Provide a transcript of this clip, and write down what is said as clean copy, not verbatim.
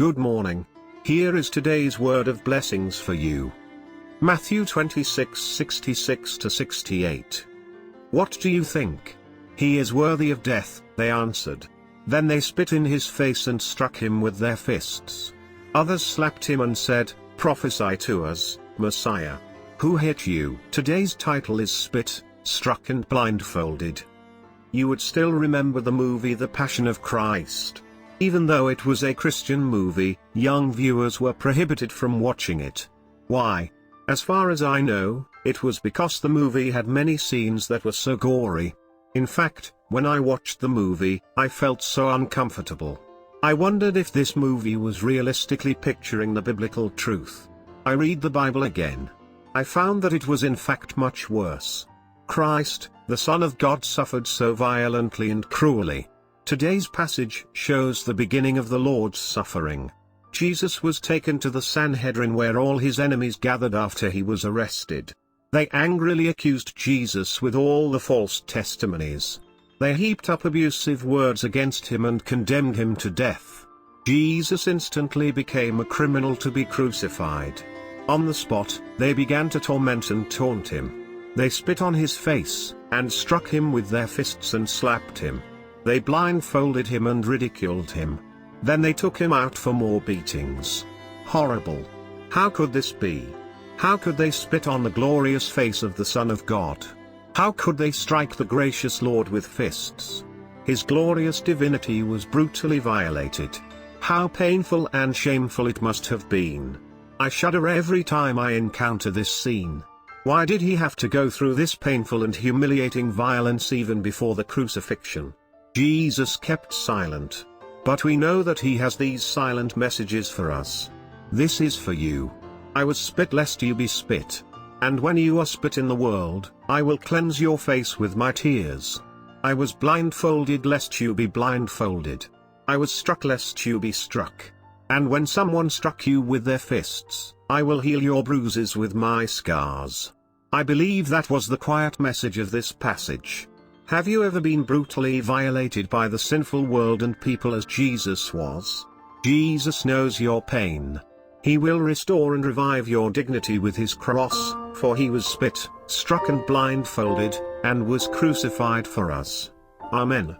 Good morning. Here is today's word of blessings for you. Matthew 26:66-68. What do you think? He is worthy of death, they answered. Then they spit in his face and struck him with their fists. Others slapped him and said, Prophesy to us, Messiah. Who hit you? Today's title is Spit, Struck and Blindfolded. You would still remember the movie The Passion of Christ. Even though it was a Christian movie, young viewers were prohibited from watching it. Why? As far as I know, it was because the movie had many scenes that were so gory. In fact, when I watched the movie, I felt so uncomfortable. I wondered if this movie was realistically picturing the biblical truth. I read the Bible again. I found that it was in fact much worse. Christ, the Son of God, suffered so violently and cruelly. Today's passage shows the beginning of the Lord's suffering. Jesus was taken to the Sanhedrin where all his enemies gathered after he was arrested. They angrily accused Jesus with all the false testimonies. They heaped up abusive words against him and condemned him to death. Jesus instantly became a criminal to be crucified. On the spot, they began to torment and taunt him. They spit on his face, and struck him with their fists and slapped him. They blindfolded him and ridiculed him. Then they took him out for more beatings. Horrible. How could this be? How could they spit on the glorious face of the Son of God? How could they strike the gracious Lord with fists? His glorious divinity was brutally violated. How painful and shameful it must have been. I shudder every time I encounter this scene. Why did he have to go through this painful and humiliating violence even before the crucifixion? Jesus kept silent. But we know that he has these silent messages for us. This is for you. I was spit lest you be spit. And when you are spit in the world, I will cleanse your face with my tears. I was blindfolded lest you be blindfolded. I was struck lest you be struck. And when someone struck you with their fists, I will heal your bruises with my scars. I believe that was the quiet message of this passage. Have you ever been brutally violated by the sinful world and people as Jesus was? Jesus knows your pain. He will restore and revive your dignity with his cross, for he was spit, struck and blindfolded, and was crucified for us. Amen.